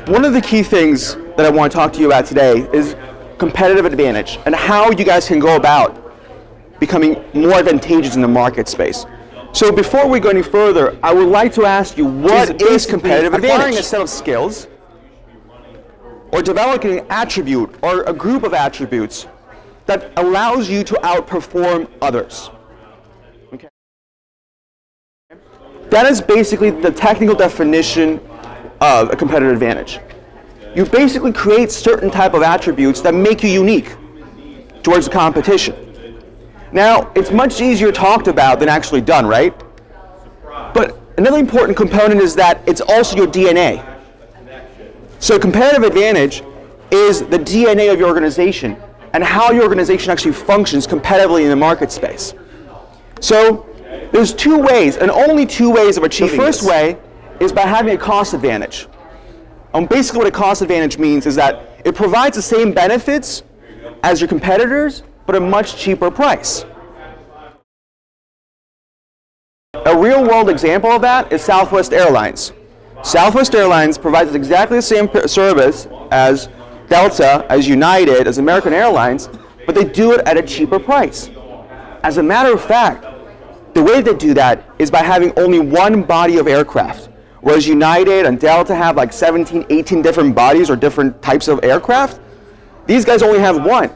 One of the key things that I want to talk to you about today is competitive advantage and how you guys can go about becoming more advantageous in the market space. So before we go any further, I would like to ask you, what is competitive advantage? Acquiring a set of skills or developing an attribute or a group of attributes that allows you to outperform others. Okay. That is basically the technical definition of a competitive advantage. You basically create certain type of attributes that make you unique towards the competition. Now, it's much easier talked about than actually done, right? But another important component is that it's also your DNA. So competitive advantage is the DNA of your organization and how your organization actually functions competitively in the market space. So there's two ways, and only two ways of achieving this. The first way is by having a cost advantage. Basically what a cost advantage means is that it provides the same benefits as your competitors, but a much cheaper price. A real-world example of that is Southwest Airlines. Southwest Airlines provides exactly the same service as Delta, as United, as American Airlines, but they do it at a cheaper price. As a matter of fact, the way they do that is by having only one body of aircraft, whereas United and Delta have like 17, 18 different bodies or different types of aircraft. These guys only have one.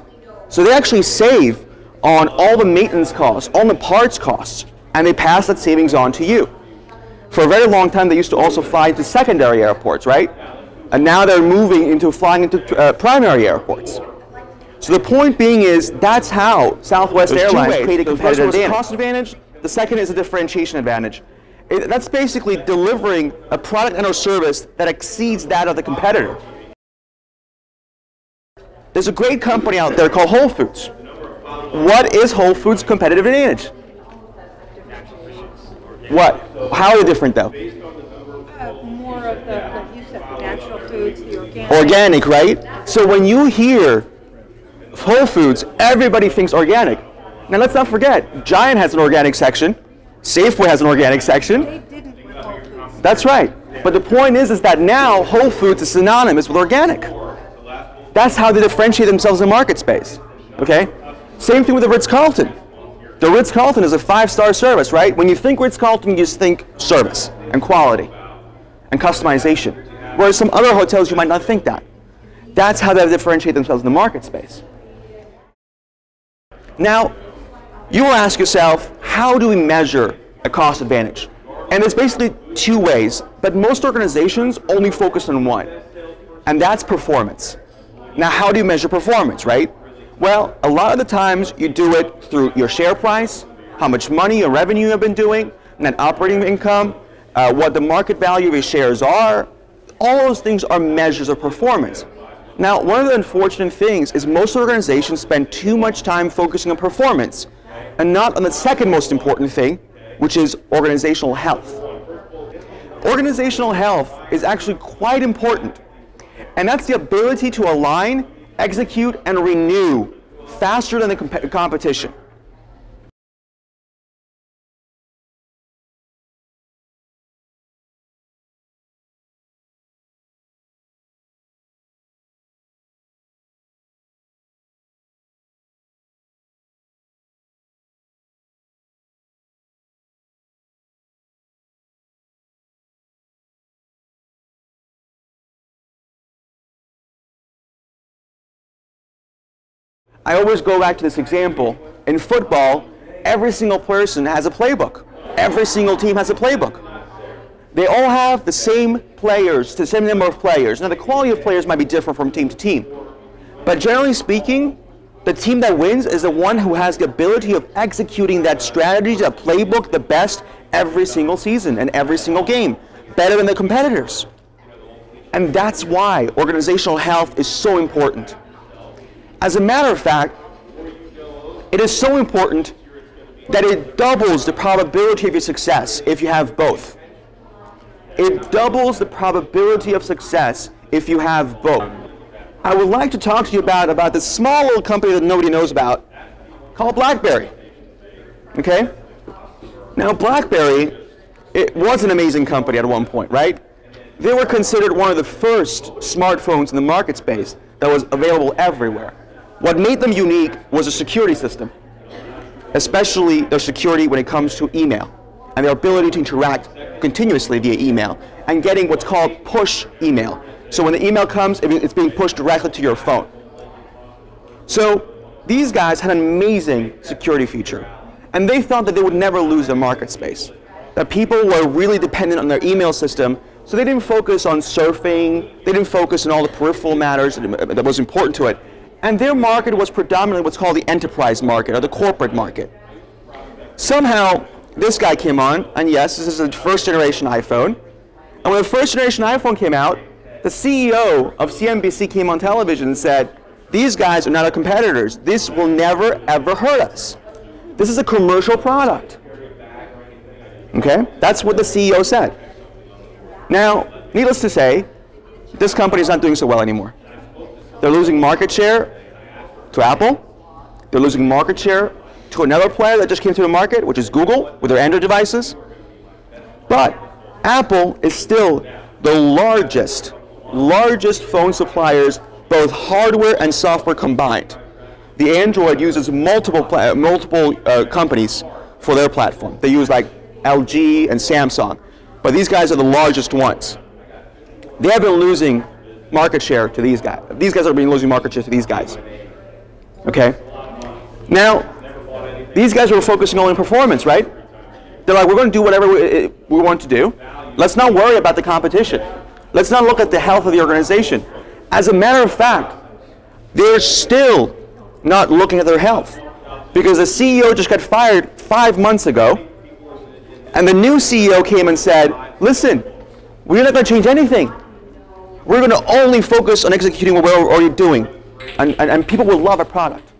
So they actually save on all the maintenance costs, all the parts costs, and they pass that savings on to you. For a very long time, they used to also fly to secondary airports, right? And now they're moving into flying into primary airports. So the point being is, that's how Southwest Airlines created a competitive advantage. The first one is a cost advantage. The second is a differentiation advantage. That's basically delivering a product and a service that exceeds that of the competitor. There's a great company out there called Whole Foods. What is Whole Foods' competitive advantage? What? How are they different though? More of the, like you said, the natural foods, the organic. Organic, right? So when you hear Whole Foods, everybody thinks organic. Now let's not forget, Giant has an organic section. Safeway has an organic section. They didn't with Whole Foods. That's right. But the point is that now Whole Foods is synonymous with organic. That's how they differentiate themselves in the market space. Okay? Same thing with the Ritz-Carlton. The Ritz-Carlton is a 5-star service, right? When you think Ritz-Carlton, you just think service and quality and customization. Whereas some other hotels, you might not think that. That's how they differentiate themselves in the market space. Now, you will ask yourself, how do we measure a cost advantage? And there's basically two ways, but most organizations only focus on one, and that's performance. Now, how do you measure performance, right? Well, a lot of the times you do it through your share price, how much money or revenue you have been doing, net operating income, what the market value of your shares are. All those things are measures of performance. Now, one of the unfortunate things is most organizations spend too much time focusing on performance and not on the second most important thing, which is organizational health. Organizational health is actually quite important, and that's the ability to align, execute, and renew faster than the competition. I always go back to this example. In football, every single person has a playbook. Every single team has a playbook. They all have the same players, the same number of players. Now, the quality of players might be different from team to team. But generally speaking, the team that wins is the one who has the ability of executing that strategy, that playbook, the best every single season and every single game, better than the competitors. And that's why organizational health is so important. As a matter of fact, it is so important that it doubles the probability of your success if you have both. It doubles the probability of success if you have both. I would like to talk to you about this small little company that nobody knows about called BlackBerry. Okay? Now, BlackBerry, it was an amazing company at one point, right? They were considered one of the first smartphones in the market space that was available everywhere. What made them unique was a security system, especially their security when it comes to email and their ability to interact continuously via email and getting what's called push email. So when the email comes, it's being pushed directly to your phone. So these guys had an amazing security feature, and they thought that they would never lose their market space, that people were really dependent on their email system, so they didn't focus on surfing, they didn't focus on all the peripheral matters that was important to it, and their market was predominantly what's called the enterprise market or the corporate market. Somehow, this guy came on, and yes, this is a first generation iPhone, and when the first generation iPhone came out, the CEO of CNBC came on television and said, these guys are not our competitors. This will never, ever hurt us. This is a commercial product. Okay? That's what the CEO said. Now, needless to say, this company is not doing so well anymore. They're losing market share to Apple. They're losing market share to another player that just came to the market, which is Google, with their Android devices. But Apple is still the largest phone suppliers, both hardware and software combined. The Android uses multiple companies for their platform. They use like LG and Samsung, but these guys are the largest ones. They have been losing market share to these guys. These guys have been losing market share to these guys. Okay? Now, these guys were focusing only on performance, right? They're like, we're going to do whatever we want to do. Let's not worry about the competition. Let's not look at the health of the organization. As a matter of fact, they're still not looking at their health, because the CEO just got fired 5 months ago, and the new CEO came and said, listen, we're not going to change anything. We're going to only focus on executing what we're already doing, and people will love our product.